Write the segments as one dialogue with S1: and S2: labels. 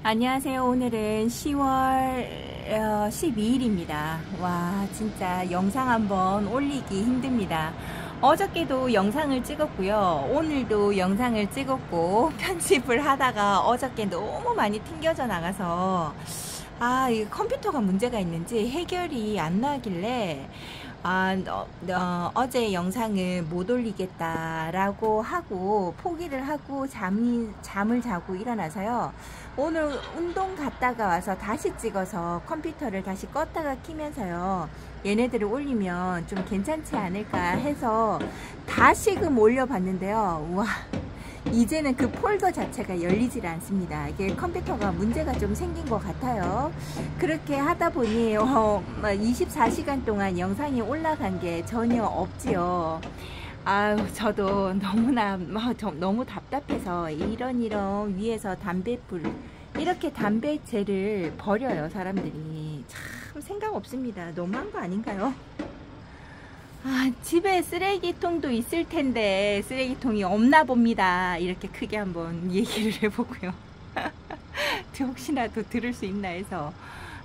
S1: 안녕하세요. 오늘은 10월 12일입니다. 와, 진짜 영상 한번 올리기 힘듭니다. 어저께도 영상을 찍었고요. 오늘도 영상을 찍었고 편집을 하다가 어저께 너무 많이 튕겨져 나가서 이 컴퓨터가 문제가 있는지 해결이 안 나길래 어제 영상을 못 올리겠다라고 하고 포기를 하고 잠을 자고 일어나서요. 오늘 운동 갔다가 와서 다시 찍어서 컴퓨터를 다시 껐다가 키면서요. 얘네들을 올리면 좀 괜찮지 않을까 해서 다시금 올려봤는데요. 우와. 이제는 그 폴더 자체가 열리질 않습니다. 이게 컴퓨터가 문제가 좀 생긴 것 같아요. 그렇게 하다 보니 24시간 동안 영상이 올라간 게 전혀 없지요. 저도 너무나 너무 답답해서 이런 위에서 담뱃불 이렇게 담배재를 버려요. 사람들이 참 생각 없습니다. 너무한 거 아닌가요? 집에 쓰레기통도 있을 텐데 쓰레기통이 없나 봅니다. 이렇게 크게 한번 얘기를 해보고요. 혹시나도 들을 수 있나 해서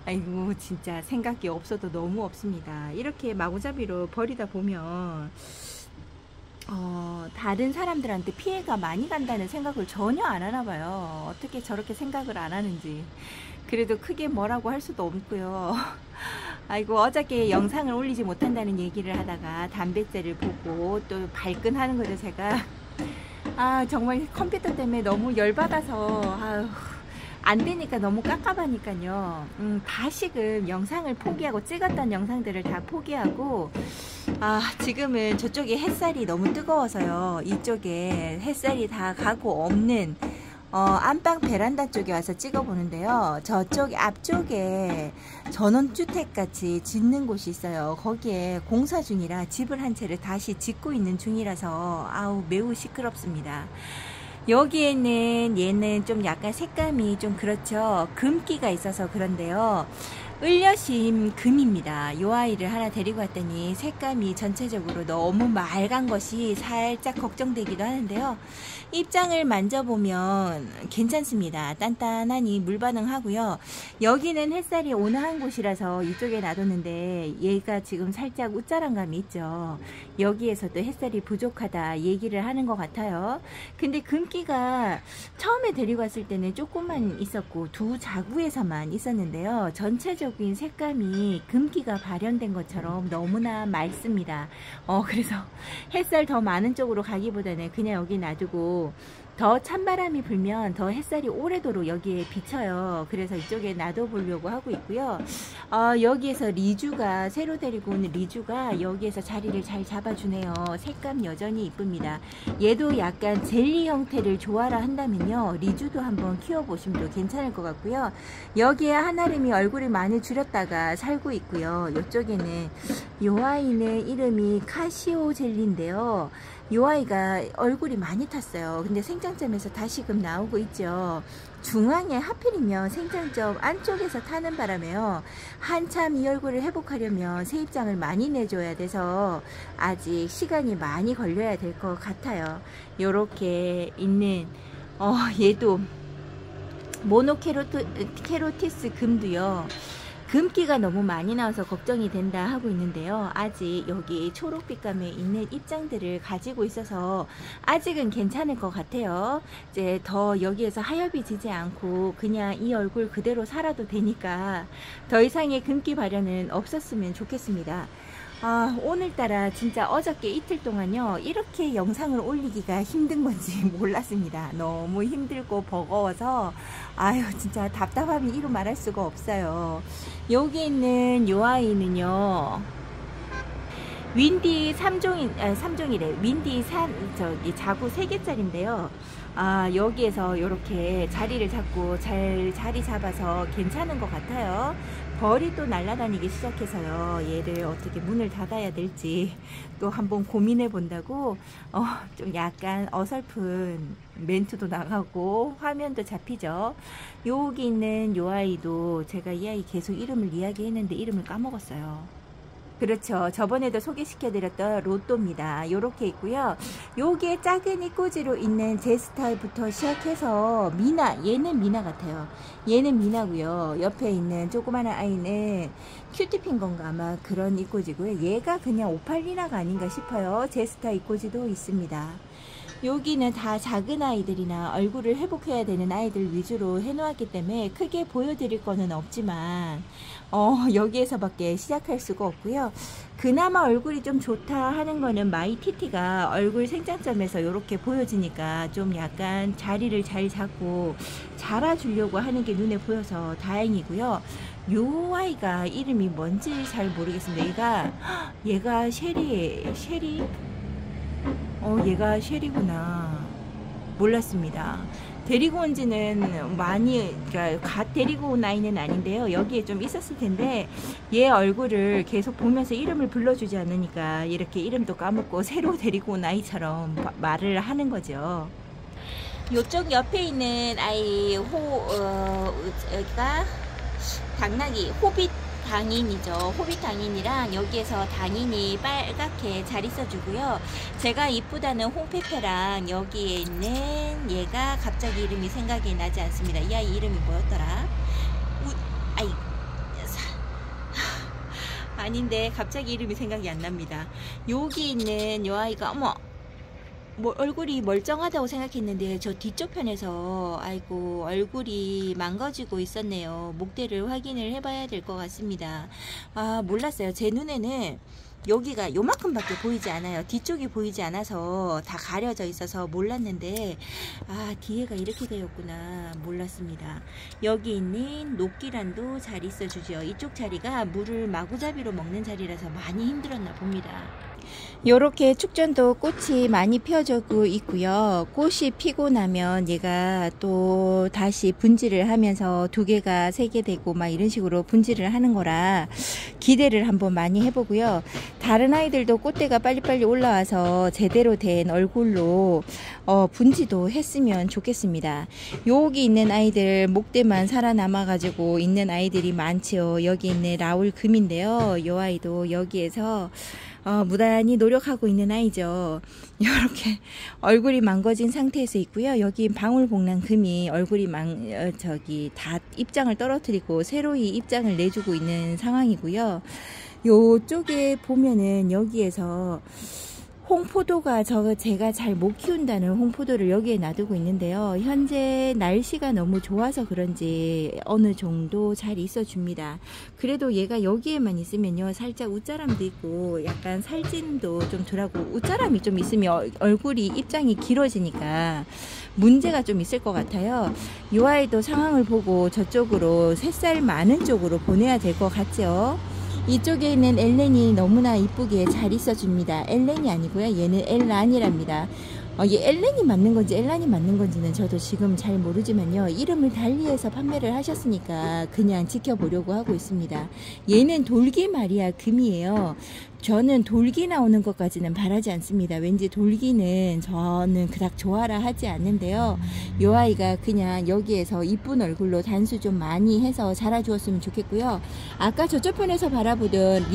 S1: 아이고 진짜 생각이 없어도 너무 없습니다. 이렇게 마구잡이로 버리다 보면 다른 사람들한테 피해가 많이 간다는 생각을 전혀 안 하나 봐요. 어떻게 저렇게 생각을 안 하는지. 그래도 크게 뭐라고 할 수도 없고요. 아이고 어저께 영상을 올리지 못한다는 얘기를 하다가 담뱃재를 보고 또 발끈하는 거죠. 제가 정말 컴퓨터 때문에 너무 열받아서 안 되니까 너무 깝깝하니까요. 다시금 영상을 포기하고 찍었던 영상들을 다 포기하고 지금은 저쪽에 햇살이 너무 뜨거워서요. 이쪽에 햇살이 다 가고 없는 안방 베란다 쪽에 와서 찍어 보는데요. 저쪽 앞쪽에 전원주택 같이 짓는 곳이 있어요. 거기에 공사 중이라 집을 한 채를 다시 짓고 있는 중이라서 매우 시끄럽습니다. 여기에는 얘는 좀 약간 색감이 좀 그렇죠. 금기가 있어서 그런데요. 을려심 금입니다. 요 아이를 하나 데리고 왔더니 색감이 전체적으로 너무 맑은 것이 살짝 걱정되기도 하는데요. 입장을 만져보면 괜찮습니다. 단단하니 물 반응하고요. 여기는 햇살이 온화한 곳이라서 이쪽에 놔뒀는데 얘가 지금 살짝 웃자란 감이 있죠. 여기에서도 햇살이 부족하다 얘기를 하는 것 같아요. 근데 금기가 처음에 데리고 왔을 때는 조금만 있었고 두 자구에서만 있었는데요. 전체적인 색감이 금기가 발현된 것처럼 너무나 맑습니다. 그래서 햇살 더 많은 쪽으로 가기보다는 그냥 여기 놔두고 더 찬바람이 불면 더 햇살이 오래도록 여기에 비쳐요. 그래서 이쪽에 놔둬보려고 하고 있고요. 여기에서 리주가 새로 데리고 온 리주가 여기에서 자리를 잘 잡아주네요. 색감 여전히 이쁩니다. 얘도 약간 젤리 형태를 좋아라 한다면요. 리주도 한번 키워보시면 괜찮을 것 같고요. 여기에 한아름이 얼굴을 많이 줄였다가 살고 있고요. 이쪽에는 요 아이는 이름이 카시오 젤리인데요. 요 아이가 얼굴이 많이 탔어요. 근데 생장점에서 다시금 나오고 있죠. 중앙에 하필이면 생장점 안쪽에서 타는 바람에요. 한참 이 얼굴을 회복하려면 세입장을 많이 내줘야 돼서 아직 시간이 많이 걸려야 될 것 같아요. 요렇게 있는 얘도 모노케로티스 금도요. 금기가 너무 많이 나와서 걱정이 된다 하고 있는데요. 아직 여기 초록빛감에 있는 입장들을 가지고 있어서 아직은 괜찮을 것 같아요. 이제 더 여기에서 하엽이 지지 않고 그냥 이 얼굴 그대로 살아도 되니까 더 이상의 금기 발현은 없었으면 좋겠습니다. 오늘따라 진짜 어저께 이틀 동안요 이렇게 영상을 올리기가 힘든 건지 몰랐습니다. 너무 힘들고 버거워서 진짜 답답함이 이루 말할 수가 없어요. 여기 있는 요 아이는요 윈디 3종이래. 윈디 자구 3개짜리인데요. 여기에서 이렇게 자리를 잡고 잘 자리 잡아서 괜찮은 것 같아요. 벌이 또 날아다니기 시작해서요. 얘를 어떻게 문을 닫아야 될지 또 한번 고민해 본다고 좀 약간 어설픈 멘트도 나가고 화면도 잡히죠. 여기 있는 요 아이도 제가 이 아이 계속 이름을 이야기했는데 이름을 까먹었어요. 그렇죠. 저번에도 소개시켜드렸던 로또입니다. 요렇게 있고요. 요게 작은 이꼬지로 있는 제스타부터 시작해서 미나, 얘는 미나 같아요. 얘는 미나고요. 옆에 있는 조그마한 아이는 큐티핀 건가 아마 그런 이꼬지고요. 얘가 그냥 오팔리나가 아닌가 싶어요. 제스타 이꼬지도 있습니다. 여기는 다 작은 아이들이나 얼굴을 회복해야 되는 아이들 위주로 해놓았기 때문에 크게 보여드릴 거는 없지만 여기에서밖에 시작할 수가 없고요. 그나마 얼굴이 좀 좋다 하는 거는 마이티티가 얼굴 생장점에서 이렇게 보여지니까 좀 약간 자리를 잘 잡고 자라주려고 하는 게 눈에 보여서 다행이고요. 요 아이가 이름이 뭔지 잘 모르겠습니다. 얘가 쉐리 얘가 쉐리구나. 몰랐습니다. 데리고 온 지는 많이, 그러니까 갓 데리고 온 아이는 아닌데요. 여기에 좀 있었을 텐데, 얘 얼굴을 계속 보면서 이름을 불러주지 않으니까 이렇게 이름도 까먹고 새로 데리고 온 아이처럼 말을 하는 거죠. 요쪽 옆에 있는 아이, 여기가 당나귀, 호빗 당인이죠. 호빗 당인이랑 여기에서 당인이 빨갛게 잘 있어주고요. 제가 이쁘다는 홍페페랑 여기에 있는 얘가 갑자기 이름이 생각이 나지 않습니다. 이 아이 이름이 뭐였더라? 아닌데 갑자기 이름이 생각이 안 납니다. 여기 있는 요 아이가 어머 얼굴이 멀쩡하다고 생각했는데 저 뒤쪽 편에서 아이고 얼굴이 망가지고 있었네요. 목대를 확인을 해봐야 될 것 같습니다. 아 몰랐어요. 제 눈에는 여기가 요만큼밖에 보이지 않아요. 뒤쪽이 보이지 않아서 다 가려져 있어서 몰랐는데 아 뒤에가 이렇게 되었구나 몰랐습니다. 여기 있는 녹기란도 잘 있어주죠. 이쪽 자리가 물을 마구잡이로 먹는 자리라서 많이 힘들었나 봅니다. 요렇게 축전도 꽃이 많이 펴지고 있고요. 꽃이 피고 나면 얘가 또 다시 분지를 하면서 2개가 3개 되고 막 이런 식으로 분지를 하는 거라 기대를 한번 많이 해보고요. 다른 아이들도 꽃대가 빨리빨리 올라와서 제대로 된 얼굴로 분지도 했으면 좋겠습니다. 여기 있는 아이들 목대만 살아남아 가지고 있는 아이들이 많죠. 여기 있는 라울 금인데요. 이 아이도 여기에서 무단히 노력하고 있는 아이죠. 이렇게 얼굴이 망가진 상태에서 있고요. 여기 방울복랑 금이 얼굴이 다 입장을 떨어뜨리고 새로이 입장을 내주고 있는 상황이고요. 요쪽에 보면은 여기에서 홍포도가 제가 잘 못 키운다는 홍포도를 여기에 놔두고 있는데요. 현재 날씨가 너무 좋아서 그런지 어느 정도 잘 있어 줍니다. 그래도 얘가 여기에만 있으면요 살짝 웃자람도 있고 약간 살찐도 좀 덜하고 웃자람이 좀 있으면 얼굴이 입장이 길어지니까 문제가 좀 있을 것 같아요. 이 아이도 상황을 보고 저쪽으로 새살 많은 쪽으로 보내야 될 것 같죠. 이쪽에 있는 엘렌이 너무나 이쁘게 잘 있어줍니다. 엘렌이 아니고요. 얘는 엘란이랍니다. 얘 엘렌이 맞는 건지 엘란이 맞는 건지는 저도 지금 잘 모르지만요. 이름을 달리해서 판매를 하셨으니까 그냥 지켜보려고 하고 있습니다. 얘는 돌기 마리아 금이에요. 저는 돌기 나오는 것까지는 바라지 않습니다. 왠지 돌기는 저는 그닥 좋아라 하지 않는데요. 요 아이가 그냥 여기에서 이쁜 얼굴로 단수 좀 많이 해서 자라주었으면 좋겠고요. 아까 저쪽 편에서 바라보던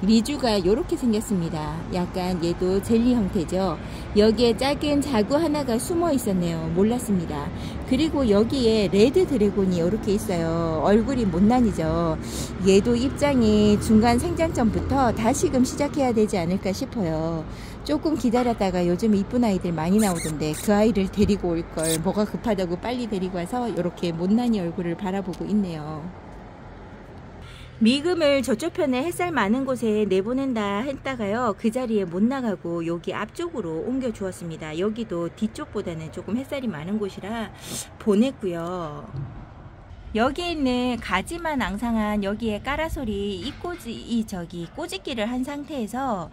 S1: 리주가 이렇게 생겼습니다. 약간 얘도 젤리 형태죠. 여기에 작은 자구 하나가 숨어 있었네요. 몰랐습니다. 그리고 여기에 레드 드래곤이 이렇게 있어요. 얼굴이 못난이죠. 얘도 입장이 중간 생장점부터 다시금 시작해야 되지 않을까 싶어요. 조금 기다렸다가 요즘 이쁜 아이들 많이 나오던데 그 아이를 데리고 올 걸 뭐가 급하다고 빨리 데리고 와서 이렇게 못난이 얼굴을 바라보고 있네요. 미금을 저쪽 편에 햇살 많은 곳에 내보낸다 했다가요 그 자리에 못 나가고 여기 앞쪽으로 옮겨 주었습니다. 여기도 뒤쪽보다는 조금 햇살이 많은 곳이라 보냈고요. 여기에 있는 가지만 앙상한 여기에 까라솔이 꼬집기를 한 상태에서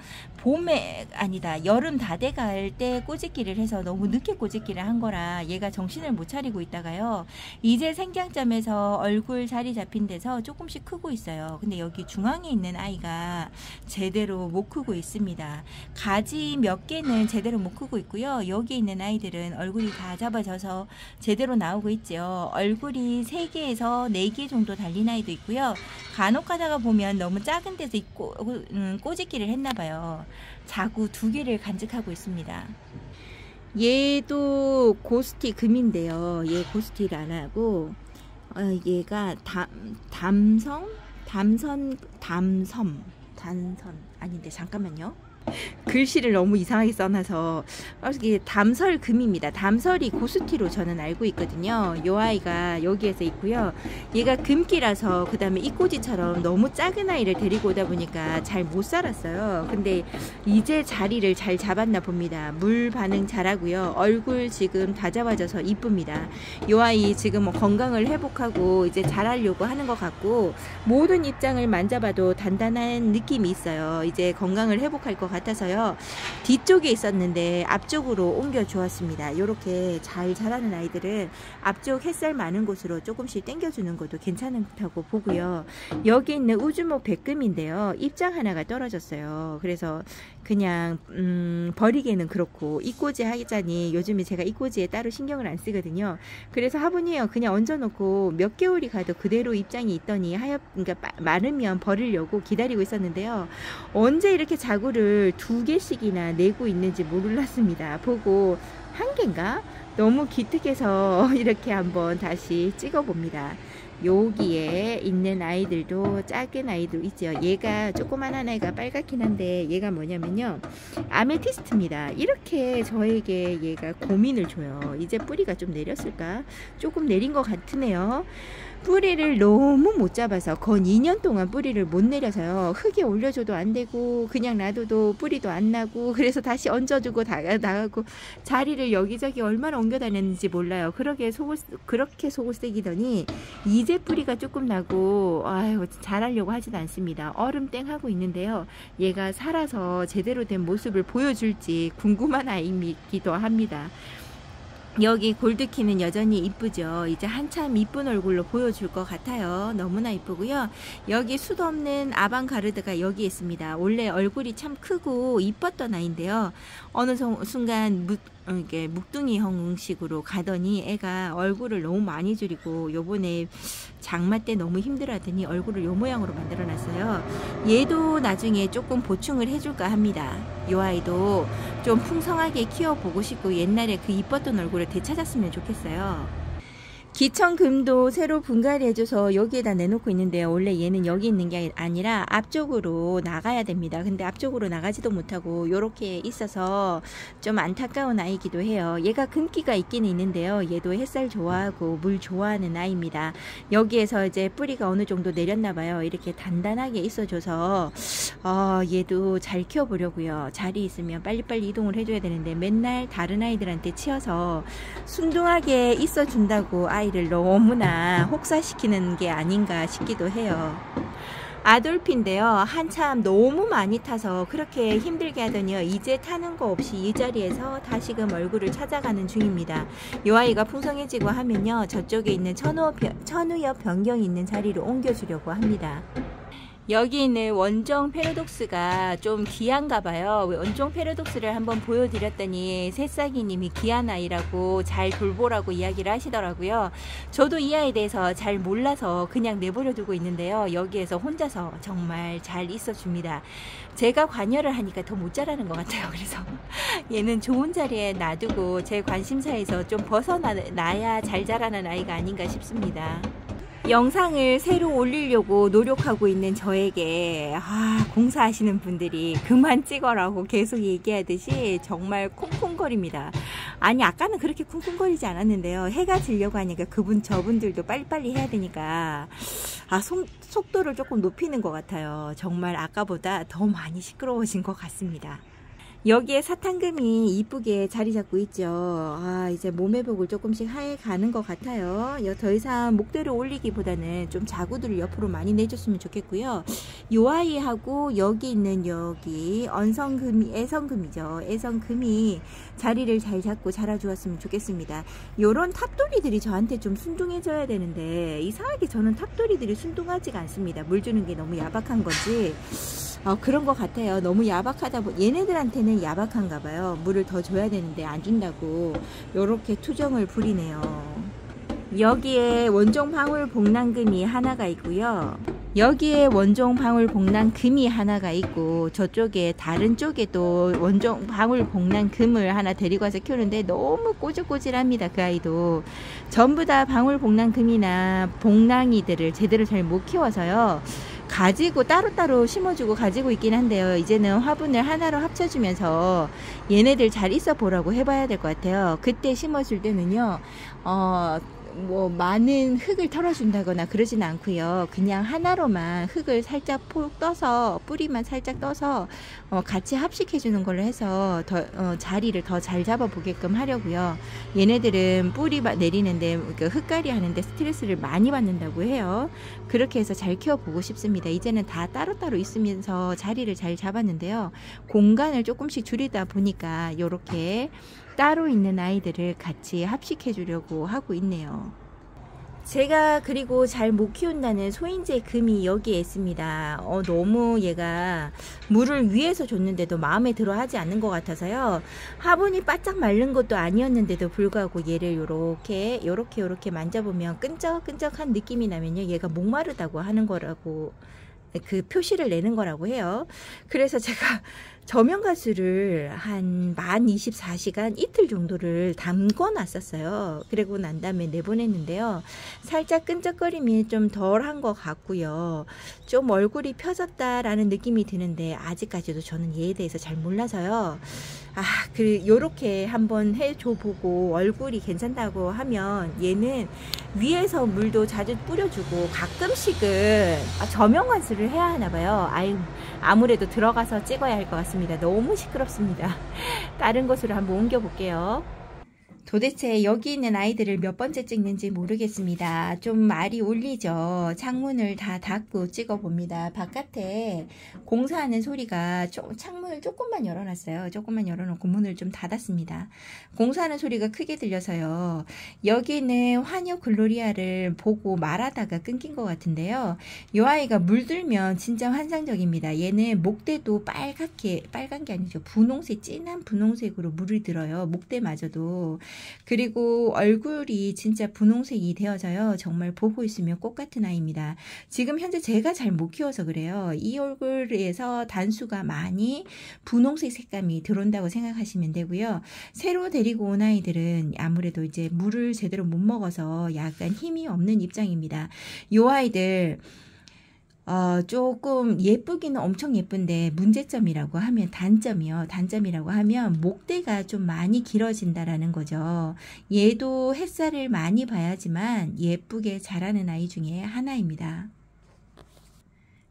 S1: 여름 다 돼갈 때 꼬집기를 해서 너무 늦게 꼬집기를 한 거라 얘가 정신을 못 차리고 있다가요 이제 생장점에서 얼굴 자리 잡힌 데서 조금씩 크고 있어요. 근데 여기 중앙에 있는 아이가 제대로 못 크고 있습니다. 가지 몇 개는 제대로 못 크고 있고요. 여기 있는 아이들은 얼굴이 다 잡아져서 제대로 나오고 있죠. 얼굴이 3개 3개에서 4개 정도 달린 아이도 있고요. 간혹 가다가 보면 너무 작은 데서 꼬집기를 했나봐요. 자구 2개를 간직하고 있습니다. 얘도 고스티 금인데요. 얘 고스티를 안 하고 얘가 단선 아닌데 잠깐만요. 글씨를 너무 이상하게 써놔서 이게 담설금입니다. 담설이 고스티로 저는 알고 있거든요. 요 아이가 여기에서 있고요. 얘가 금기라서 그 다음에 이꼬지처럼 너무 작은 아이를 데리고 오다 보니까 잘 못 살았어요. 근데 이제 자리를 잘 잡았나 봅니다. 물 반응 잘하고요. 얼굴 지금 다잡아져서 이쁩니다. 요 아이 지금 뭐 건강을 회복하고 이제 자라려고 하는 것 같고, 모든 입장을 만져봐도 단단한 느낌이 있어요. 이제 건강을 회복할 것 같아서요. 뒤쪽에 있었는데 앞쪽으로 옮겨 주었습니다. 이렇게 잘 자라는 아이들은 앞쪽 햇살 많은 곳으로 조금씩 당겨주는 것도 괜찮다고 보고요. 여기 있는 우주목 백금인데요. 입장 하나가 떨어졌어요. 그래서 그냥 버리기에는 그렇고, 이꼬지 하자니 요즘에 제가 이꼬지에 따로 신경을 안 쓰거든요. 그래서 화분이에요. 그냥 얹어놓고 몇 개월이 가도 그대로 입장이 있더니 그러니까 마르면 버리려고 기다리고 있었는데요. 언제 이렇게 자구를 2개씩이나 내고 있는지 몰랐습니다. 보고 1개인가? 너무 기특해서 이렇게 한번 다시 찍어 봅니다. 여기에 있는 아이들도 작은 아이도 있죠. 얘가 조그만한 아이가 빨갛긴 한데 얘가 뭐냐면요, 아메티스트입니다. 이렇게 저에게 얘가 고민을 줘요. 이제 뿌리가 좀 내렸을까? 조금 내린 것 같으네요. 뿌리를 너무 못 잡아서 건 2년 동안 뿌리를 못 내려서요. 흙에 올려줘도 안 되고 그냥 놔둬도 뿌리도 안 나고, 그래서 다시 얹어주고 나가고 자리를 여기저기 얼마나 옮겨 다녔는지 몰라요. 그렇게 속을 새기더니 이제 뿌리가 조금 나고, 아유, 잘하려고 하지도 않습니다. 얼음땡 하고 있는데요. 얘가 살아서 제대로 된 모습을 보여줄지 궁금한 아이이기도 합니다. 여기 골드키는 여전히 이쁘죠. 이제 한참 이쁜 얼굴로 보여줄 것 같아요. 너무나 이쁘고요. 여기 수도 없는 아방가르드가 여기 있습니다. 원래 얼굴이 참 크고 이뻤던 아이인데요. 어느 순간 이게 묵둥이 형식으로 가더니 애가 얼굴을 너무 많이 줄이고, 요번에 장마 때 너무 힘들어하더니 얼굴을 요 모양으로 만들어 놨어요. 얘도 나중에 조금 보충을 해줄까 합니다. 요 아이도 좀 풍성하게 키워보고 싶고 옛날에 그 이뻤던 얼굴을 되찾았으면 좋겠어요. 기천금도 새로 분갈이 해줘서 여기에다 내놓고 있는데요. 원래 얘는 여기 있는 게 아니라 앞쪽으로 나가야 됩니다. 근데 앞쪽으로 나가지도 못하고 요렇게 있어서 좀 안타까운 아이기도 해요. 얘가 금기가 있기는 있는데요. 얘도 햇살 좋아하고 물 좋아하는 아이입니다. 여기에서 이제 뿌리가 어느 정도 내렸나 봐요. 이렇게 단단하게 있어줘서 얘도 잘 키워보려고요. 자리 있으면 빨리빨리 이동을 해줘야 되는데 맨날 다른 아이들한테 치여서 순둥하게 있어준다고 아이를 너무나 혹사시키는 게 아닌가 싶기도 해요. 아돌피인데요. 한참 너무 많이 타서 그렇게 힘들게 하더니요. 이제 타는 거 없이 이 자리에서 다시금 얼굴을 찾아가는 중입니다. 이 아이가 풍성해지고 하면요. 저쪽에 있는 천우엽 변경이 있는 자리로 옮겨주려고 합니다. 여기 있는 원종 패러독스가 좀 귀한가 봐요. 원종 패러독스를 한번 보여드렸더니 새싹이님이 귀한 아이라고 잘 돌보라고 이야기를 하시더라고요. 저도 이 아이에 대해서 잘 몰라서 그냥 내버려 두고 있는데요. 여기에서 혼자서 정말 잘 있어줍니다. 제가 관여를 하니까 더 못 자라는 것 같아요. 그래서 얘는 좋은 자리에 놔두고 제 관심사에서 좀 벗어나야 잘 자라는 아이가 아닌가 싶습니다. 영상을 새로 올리려고 노력하고 있는 저에게 공사하시는 분들이 그만 찍어라고 계속 얘기하듯이 정말 쿵쿵거립니다. 아니, 아까는 그렇게 쿵쿵거리지 않았는데요. 해가 지려고 하니까 저분들도 빨리빨리 해야 되니까 속도를 조금 높이는 것 같아요. 정말 아까보다 더 많이 시끄러워진 것 같습니다. 여기에 사탕금이 이쁘게 자리 잡고 있죠. 이제 몸회복을 조금씩 해가는 것 같아요. 더 이상 목대를 올리기보다는 좀 자구들을 옆으로 많이 내줬으면 좋겠고요. 요 아이하고 여기 있는 여기 애성금이죠. 애성금이 자리를 잘 잡고 자라주었으면 좋겠습니다. 요런 탑돌이들이 저한테 좀 순둥해져야 되는데 이상하게 저는 탑돌이들이 순둥하지가 않습니다. 물 주는 게 너무 야박한 건지 그런 것 같아요. 너무 야박하다 얘네들한테는 야박한가 봐요. 물을 더 줘야 되는데 안 준다고 요렇게 투정을 부리네요. 여기에 원종 방울 복랑금이 하나가 있고요. 여기에 원종 방울 복랑금이 하나가 있고, 저쪽에 다른 쪽에도 원종 방울 복랑금을 하나 데리고 와서 키우는데 너무 꼬질꼬질합니다. 그 아이도 전부 다 방울 복랑금이나 복랑이들을 제대로 잘 못 키워서요, 가지고 따로따로 심어주고 가지고 있긴 한데요, 이제는 화분을 하나로 합쳐주면서 얘네들 잘 있어 보라고 해봐야 될 것 같아요. 그때 심어줄 때는요, 뭐 많은 흙을 털어준다거나 그러진 않고요, 그냥 하나로만 흙을 살짝 폭 떠서, 뿌리만 살짝 떠서 같이 합식해 주는 걸로 해서 자리를 더 잘 잡아 보게끔 하려고요. 얘네들은 뿌리 내리는데 그 흙갈이 하는데 스트레스를 많이 받는다고 해요. 그렇게 해서 잘 키워보고 싶습니다. 이제는 다 따로따로 있으면서 자리를 잘 잡았는데요, 공간을 조금씩 줄이다 보니까 이렇게 따로 있는 아이들을 같이 합식해 주려고 하고 있네요. 제가 그리고 잘 못 키운다는 소인재 금이 여기에 있습니다. 너무 얘가 물을 위에서 줬는데도 마음에 들어 하지 않는 것 같아서요, 화분이 바짝 마른 것도 아니었는데도 불구하고 얘를 요렇게 만져보면 끈적끈적한 느낌이 나면요, 얘가 목마르다고 하는 거라고, 그 표시를 내는 거라고 해요. 그래서 제가 저면가스를 한 24시간 이틀 정도를 담궈 놨었어요. 그리고 난 다음에 내보냈는데요, 살짝 끈적거림이 좀 덜한 것 같고요, 좀 얼굴이 펴졌다라는 느낌이 드는데 아직까지도 저는 얘에 대해서 잘 몰라서요, 요렇게 한번 해줘 보고 얼굴이 괜찮다고 하면 얘는 위에서 물도 자주 뿌려주고 가끔씩은 저면관수를 해야 하나봐요. 아무래도 들어가서 찍어야 할 것 같습니다. 너무 시끄럽습니다. 다른 곳으로 한번 옮겨 볼게요. 도대체 여기 있는 아이들을 몇 번째 찍는지 모르겠습니다. 좀 말이 울리죠. 창문을 다 닫고 찍어봅니다. 바깥에 공사하는 소리가, 창문을 조금만 열어놨어요. 조금만 열어놓고 문을 좀 닫았습니다. 공사하는 소리가 크게 들려서요, 여기는 화녀 글로리아를 보고 말하다가 끊긴 것 같은데요, 이 아이가 물들면 진짜 환상적입니다. 얘는 목대도 빨간 게 아니죠, 분홍색, 진한 분홍색으로 물을 들어요. 목대마저도. 그리고 얼굴이 진짜 분홍색이 되어져요. 정말 보고 있으면 꽃 같은 아이입니다. 지금 현재 제가 잘 못 키워서 그래요. 이 얼굴에서 단수가 많이 분홍색 색감이 들어온다고 생각하시면 되고요. 새로 데리고 온 아이들은 아무래도 이제 물을 제대로 못 먹어서 약간 힘이 없는 입장입니다. 이 아이들 조금 예쁘기는 엄청 예쁜데, 문제점이라고 하면, 단점이라고 하면 목대가 좀 많이 길어진다라는 거죠. 얘도 햇살을 많이 봐야지만 예쁘게 자라는 아이 중에 하나입니다.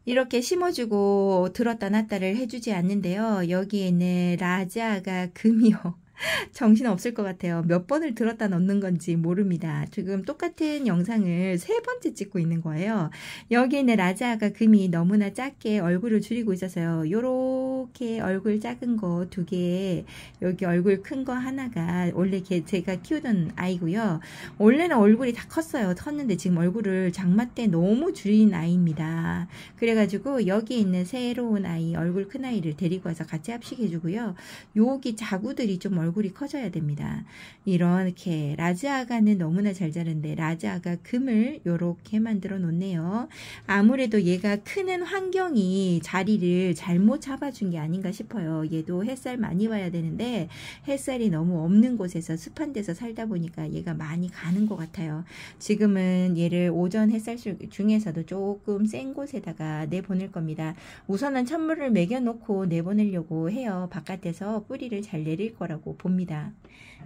S1: 이렇게 심어주고 들었다 놨다를 해주지 않는데요, 여기에는 라자가 금이요. 정신 없을 것 같아요. 몇 번을 들었다 넣는 건지 모릅니다. 지금 똑같은 영상을 3번째 찍고 있는 거예요. 여기는 라자가 금이 너무나 작게 얼굴을 줄이고 있어서요, 요렇게 얼굴 작은 거 2개, 여기 얼굴 큰 거 하나가 원래 제가 키우던 아이고요. 원래는 얼굴이 다 컸는데 지금 얼굴을 장마 때 너무 줄인 아이입니다. 그래가지고 여기 있는 새로운 아이, 얼굴 큰 아이를 데리고 와서 같이 합식해 주고요, 여기 자구들이 좀 얼굴이 커져야 됩니다. 이렇게 라즈아가는 너무나 잘 자는데 라즈아가 금을 이렇게 만들어 놓네요. 아무래도 얘가 크는 환경이 자리를 잘못 잡아준 게 아닌가 싶어요. 얘도 햇살 많이 봐야 되는데 햇살이 너무 없는 곳에서, 습한 데서 살다 보니까 얘가 많이 가는 것 같아요. 지금은 얘를 오전 햇살 중에서도 조금 센 곳에다가 내보낼 겁니다. 우선은 찬물을 먹여 놓고 내보내려고 해요. 바깥에서 뿌리를 잘 내릴 거라고 봅니다.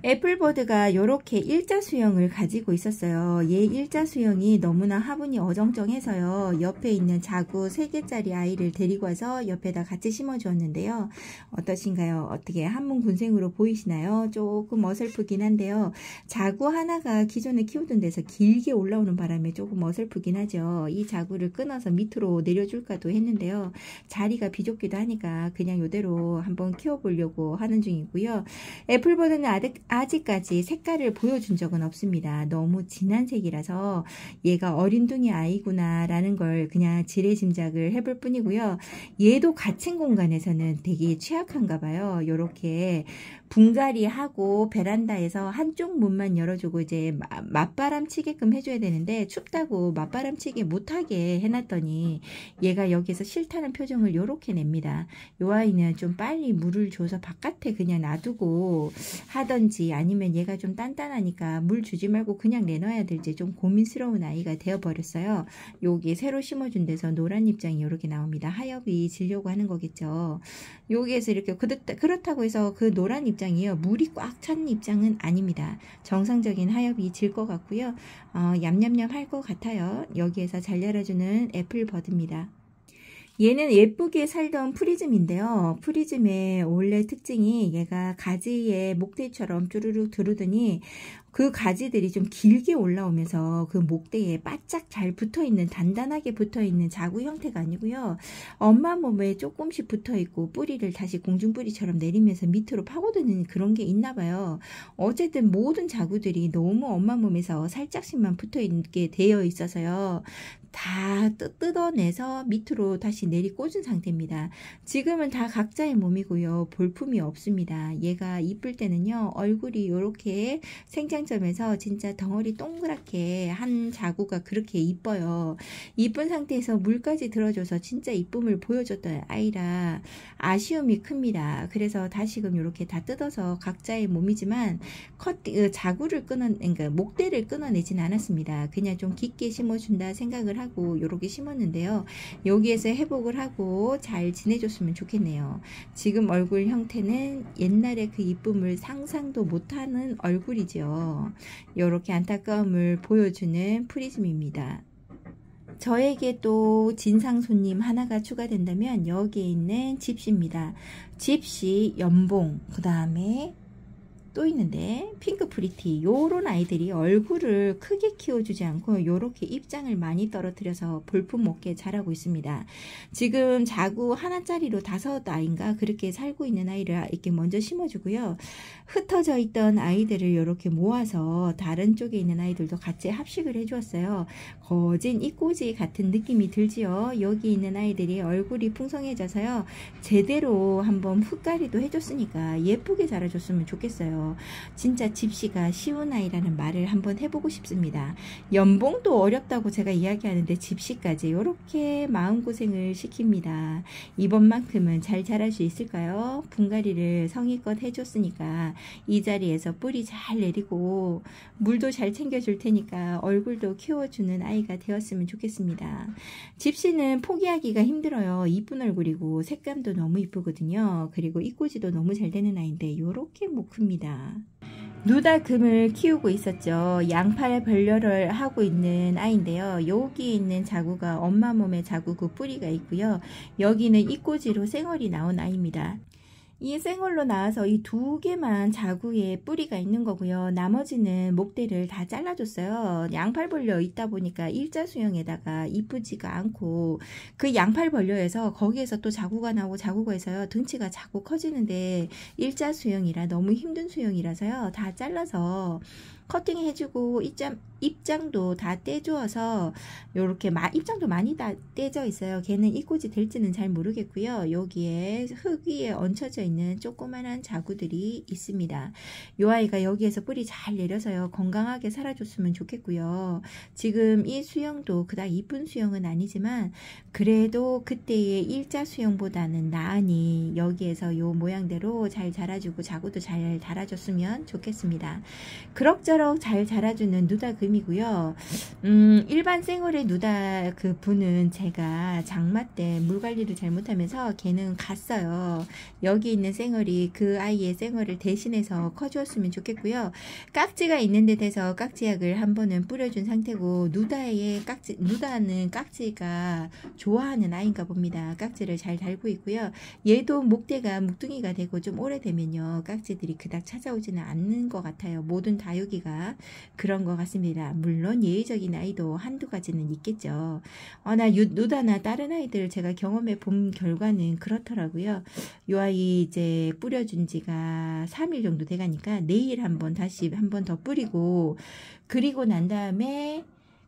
S1: 애플버드가 이렇게 일자 수영을 가지고 있었어요. 얘 일자 수영이 너무나 화분이 어정쩡해서요, 옆에 있는 자구 3개짜리 아이를 데리고 와서 옆에다 같이 심어 주었는데요. 어떠신가요? 어떻게 한문 군생으로 보이시나요? 조금 어설프긴 한데요, 자구 하나가 기존에 키우던 데서 길게 올라오는 바람에 조금 어설프긴 하죠. 이 자구를 끊어서 밑으로 내려줄까도 했는데요, 자리가 비좁기도 하니까 그냥 이대로 한번 키워보려고 하는 중이고요. 애플버드는 아직까지 색깔을 보여준 적은 없습니다. 너무 진한 색이라서 얘가 어린둥이 아이구나 라는 걸 그냥 지레짐작을 해볼 뿐이고요. 얘도 갇힌 공간에서는 되게 취약한가 봐요. 이렇게 분갈이하고 베란다에서 한쪽 문만 열어주고 이제 맞바람 치게끔 해줘야 되는데 춥다고 맞바람 치게 못하게 해놨더니 얘가 여기서 싫다는 표정을 요렇게 냅니다. 요 아이는 좀 빨리 물을 줘서 바깥에 그냥 놔두고 하던지 아니면 얘가 좀 단단하니까 물 주지 말고 그냥 내놔야 될지 좀 고민스러운 아이가 되어버렸어요. 여기 새로 심어준 데서 노란 입장이 이렇게 나옵니다. 하엽이 지려고 하는 거겠죠. 여기에서 이렇게 그렇다고 해서 그 노란 입장이요, 물이 꽉 찬 입장은 아닙니다. 정상적인 하엽이 질 것 같고요. 얌얌얌 할 것 같아요. 여기에서 잘 자라주는 애플버드입니다. 얘는 예쁘게 살던 프리즘인데요. 프리즘의 원래 특징이 얘가 가지에 목대처럼 쭈루룩 두르더니 그 가지들이 좀 길게 올라오면서 그 목대에 바짝 잘 붙어있는, 단단하게 붙어있는 자구 형태가 아니고요. 엄마 몸에 조금씩 붙어있고 뿌리를 다시 공중뿌리처럼 내리면서 밑으로 파고드는 그런 게 있나 봐요. 어쨌든 모든 자구들이 너무 엄마 몸에서 살짝씩만 붙어있게 되어 있어서요. 다 뜯어내서 밑으로 다시 내리 꽂은 상태입니다. 지금은 다 각자의 몸이고요. 볼품이 없습니다. 얘가 이쁠 때는요, 얼굴이 이렇게 생장점에서 진짜 덩어리 동그랗게 한 자구가 그렇게 이뻐요. 이쁜 상태에서 물까지 들어줘서 진짜 이쁨을 보여줬던 아이라 아쉬움이 큽니다. 그래서 다시금 이렇게 다 뜯어서 각자의 몸이지만 자구를 그러니까 목대를 끊어내진 않았습니다. 그냥 좀 깊게 심어준다 생각을 하고 이렇게 심었는데요. 여기에서 회복을 하고 잘 지내줬으면 좋겠네요. 지금 얼굴 형태는 옛날에 그 이쁨을 상상도 못하는 얼굴이죠. 이렇게 안타까움을 보여주는 프리즘입니다. 저에게 또 진상 손님 하나가 추가된다면 여기에 있는 집시입니다. 집시, 연봉, 그 다음에 또 있는데 핑크 프리티, 요런 아이들이 얼굴을 크게 키워주지 않고 요렇게 입장을 많이 떨어뜨려서 볼품 없게 자라고 있습니다. 지금 자구 하나짜리로 5아이인가 그렇게 살고 있는 아이를 이렇게 먼저 심어주고요. 흩어져 있던 아이들을 이렇게 모아서 다른 쪽에 있는 아이들도 같이 합식을 해주었어요. 거진 이꼬지 같은 느낌이 들지요. 여기 있는 아이들이 얼굴이 풍성해져서요. 제대로 한번 흙갈이도 해줬으니까 예쁘게 자라줬으면 좋겠어요. 진짜 집시가 쉬운 아이라는 말을 한번 해보고 싶습니다. 연봉도 어렵다고 제가 이야기하는데 집시까지 이렇게 마음고생을 시킵니다. 이번만큼은 잘 자랄 수 있을까요? 분갈이를 성의껏 해줬으니까 이 자리에서 뿌리 잘 내리고 물도 잘 챙겨줄 테니까 얼굴도 키워주는 아이가 되었으면 좋겠습니다. 집시는 포기하기가 힘들어요. 이쁜 얼굴이고 색감도 너무 이쁘거든요. 그리고 이꼬지도 너무 잘 되는 아이인데 이렇게 못 큽니다. 누다금을 키우고 있었죠. 양팔 반려를 하고 있는 아이인데요. 여기 있는 자구가 엄마 몸에 자구 그 뿌리가 있고요. 여기는 이꼬지로 쌩얼이 나온 아이입니다. 이 쌩얼로 나와서 이 2개만 자구에 뿌리가 있는 거고요. 나머지는 목대를 다 잘라줬어요. 양팔 벌려 있다 보니까 일자 수영에다가 이쁘지가 않고 그 양팔 벌려에서 거기에서 또 자구가 나오고 자구가 있어요. 등치가 자꾸 커지는데 일자 수영이라 너무 힘든 수영이라서요. 다 잘라서 커팅 해주고 입장도 다 떼주어서 요렇게 입장도 많이 다 떼져 있어요. 걔는 이꼬지 될지는 잘 모르겠고요. 여기에 흙 위에 얹혀져 있는 조그만한 자구들이 있습니다. 요 아이가 여기에서 뿌리 잘 내려서요. 건강하게 살아줬으면 좋겠고요. 지금 이 수영도 그닥 이쁜 수영은 아니지만 그래도 그때의 일자 수영보다는 나으니 여기에서 요 모양대로 잘 자라주고 자구도 잘 달아줬으면 좋겠습니다. 그럭저럭 잘 자라주는 누다금이고요. 일반 쌩얼의 누다 그 분은 제가 장마 때 물관리를 잘못하면서 걔는 갔어요. 여기 있는 쌩얼이 그 아이의 쌩얼을 대신해서 커주었으면 좋겠고요. 깍지가 있는 데 대해서 깍지약을 한 번은 뿌려준 상태고 누다는 깍지가 좋아하는 아이인가 봅니다. 깍지를 잘 달고 있고요. 얘도 목대가 묵둥이가 되고 좀 오래되면요. 깍지들이 그닥 찾아오지는 않는 것 같아요. 모든 다육이가 그런 것 같습니다. 물론 예외적인 아이도 한두 가지는 있겠죠. 누다나 다른 아이들 제가 경험해 본 결과는 그렇더라고요. 이 아이 이제 뿌려준 지가 3일 정도 돼가니까 내일 다시 한 번 더 뿌리고 그리고 난 다음에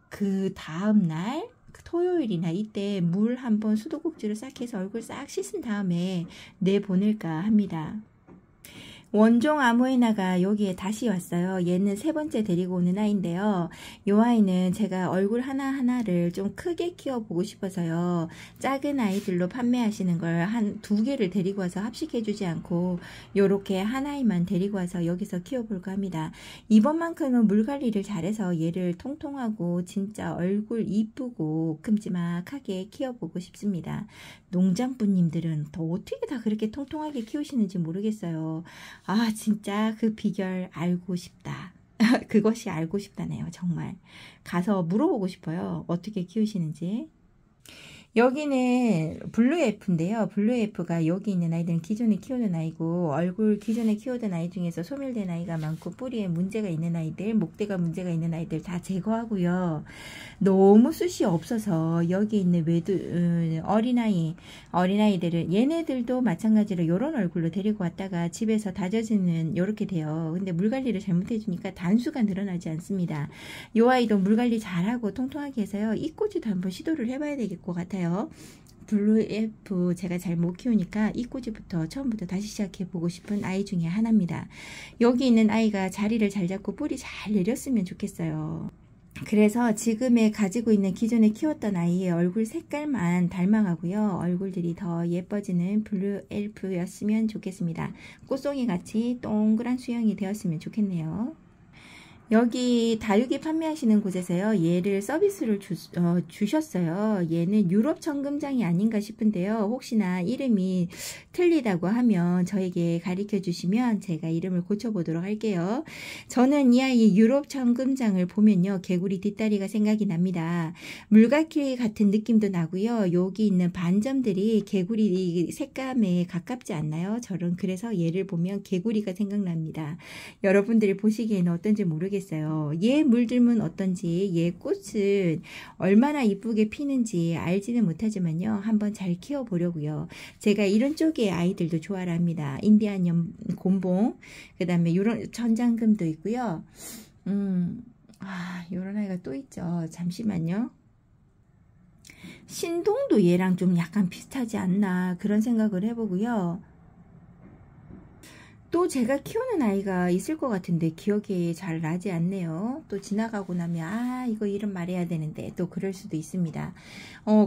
S1: 그 다음날 토요일이나 이때 물 한번 수도꼭지로 싹 해서 얼굴 싹 씻은 다음에 내보낼까 합니다. 원종 아모에나가 여기에 다시 왔어요. 얘는 세 번째 데리고 오는 아이인데요. 이 아이는 제가 얼굴 하나하나를 좀 크게 키워보고 싶어서요. 작은 아이들로 판매하시는 걸 한 2개를 데리고 와서 합식해주지 않고 요렇게 한 아이만 데리고 와서 여기서 키워볼까 합니다. 이번만큼은 물관리를 잘해서 얘를 통통하고 진짜 얼굴 이쁘고 큼지막하게 키워보고 싶습니다. 농장부님들은 더 어떻게 다 그렇게 통통하게 키우시는지 모르겠어요. 아, 진짜 그 비결 알고 싶다. 그것이 알고 싶다네요. 정말. 가서 물어보고 싶어요. 어떻게 키우시는지. 여기는 블루에프인데요. 블루에프가 여기 있는 아이들은 기존에 키우는 아이고, 얼굴 기존에 키우던 아이 중에서 소멸된 아이가 많고 뿌리에 문제가 있는 아이들, 목대가 문제가 있는 아이들 다 제거하고요. 너무 숱이 없어서 여기 있는 어린아이들을 얘네들도 마찬가지로 요런 얼굴로 데리고 왔다가 집에서 다져지는 요렇게 돼요. 근데 물관리를 잘못해주니까 단수가 늘어나지 않습니다. 요 아이도 물관리 잘하고 통통하게 해서요. 이꼬지도 한번 시도를 해봐야 될 것 같아요. 블루에프 제가 잘 못 키우니까 이 꼬지부터 처음부터 다시 시작해 보고 싶은 아이 중에 하나입니다. 여기 있는 아이가 자리를 잘 잡고 뿌리 잘 내렸으면 좋겠어요. 그래서 지금에 가지고 있는 기존에 키웠던 아이의 얼굴 색깔만 닮아가고요. 얼굴들이 더 예뻐지는 블루엘프였으면 좋겠습니다. 꽃송이 같이 동그란 수영이 되었으면 좋겠네요. 여기 다육이 판매하시는 곳에서요. 얘를 서비스를 주셨어요. 얘는 유럽 청금장이 아닌가 싶은데요. 혹시나 이름이 틀리다고 하면 저에게 가르쳐 주시면 제가 이름을 고쳐보도록 할게요. 저는 이 아이 유럽 청금장을 보면요. 개구리 뒷다리가 생각이 납니다. 물갈퀴 같은 느낌도 나고요. 여기 있는 반점들이 개구리 색감에 가깝지 않나요? 저는 그래서 얘를 보면 개구리가 생각납니다. 여러분들이 보시기에는 어떤지 모르겠어요. 얘 물들면 어떤지, 얘 꽃은 얼마나 이쁘게 피는지 알지는 못하지만요. 한번 잘 키워보려고요. 제가 이런 쪽의 아이들도 좋아를 합니다. 인디안 곰봉, 그 다음에 이런 천장금도 있고요. 이런 아이가 또 있죠. 잠시만요. 신동도 얘랑 좀 약간 비슷하지 않나 그런 생각을 해보고요. 또 제가 키우는 아이가 있을 것 같은데 기억이 잘 나지 않네요. 또 지나가고 나면 이거 이름 말해야 되는데 또 그럴 수도 있습니다.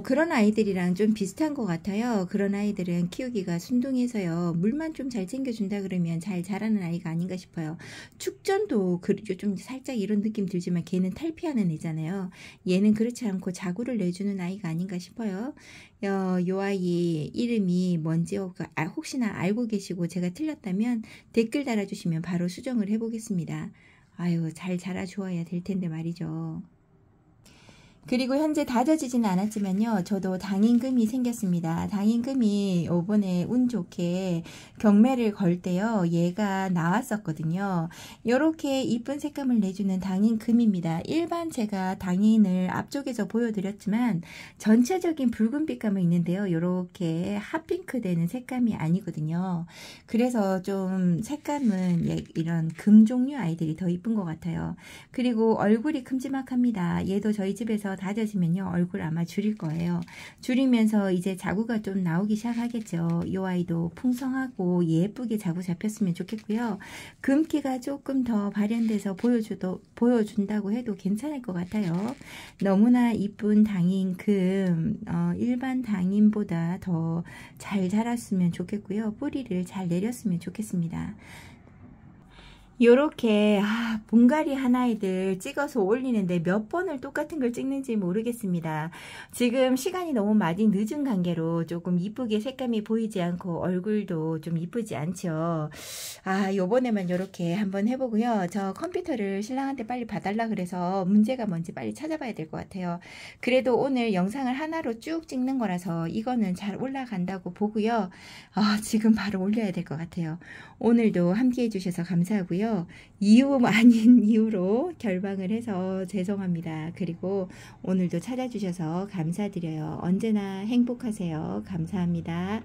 S1: 그런 아이들이랑 좀 비슷한 것 같아요. 그런 아이들은 키우기가 순둥해서요. 물만 좀 잘 챙겨준다 그러면 잘 자라는 아이가 아닌가 싶어요. 축전도 좀 살짝 이런 느낌 들지만 걔는 탈피하는 애잖아요. 얘는 그렇지 않고 자구를 내주는 아이가 아닌가 싶어요. 요 아이 이름이 뭔지 혹시나 알고 계시고 제가 틀렸다면 댓글 달아주시면 바로 수정을 해보겠습니다. 아유, 잘 자라주어야 될 텐데 말이죠. 그리고 현재 다져지지는 않았지만요. 저도 당인금이 생겼습니다. 당인금이 이번에 운 좋게 경매를 걸 때요. 얘가 나왔었거든요. 이렇게 이쁜 색감을 내주는 당인금입니다. 일반 제가 당인을 앞쪽에서 보여드렸지만 전체적인 붉은 빛감은 있는데요. 이렇게 핫핑크 되는 색감이 아니거든요. 그래서 좀 색감은 이런 금 종류 아이들이 더 이쁜 것 같아요. 그리고 얼굴이 큼지막합니다. 얘도 저희 집에서 다져지면요 얼굴 아마 줄일 거예요. 줄이면서 이제 자구가 좀 나오기 시작하겠죠. 이 아이도 풍성하고 예쁘게 자구 잡혔으면 좋겠고요. 금기가 조금 더 발현돼서 보여준다고 해도 괜찮을 것 같아요. 너무나 이쁜 당인금, 일반 당인보다 더 잘 자랐으면 좋겠고요. 뿌리를 잘 내렸으면 좋겠습니다. 요렇게 분갈이 한 아이들 찍어서 올리는데 몇 번을 똑같은 걸 찍는지 모르겠습니다. 지금 시간이 너무 많이 늦은 관계로 조금 이쁘게 색감이 보이지 않고 얼굴도 좀 이쁘지 않죠. 요번에만 요렇게 한번 해보고요. 저 컴퓨터를 신랑한테 빨리 봐달라 그래서 문제가 뭔지 빨리 찾아봐야 될 것 같아요. 그래도 오늘 영상을 하나로 쭉 찍는 거라서 이거는 잘 올라간다고 보고요. 지금 바로 올려야 될 것 같아요. 오늘도 함께 해주셔서 감사하고요. 이유 아닌 이유로 결방을 해서 죄송합니다. 그리고 오늘도 찾아주셔서 감사드려요. 언제나 행복하세요. 감사합니다.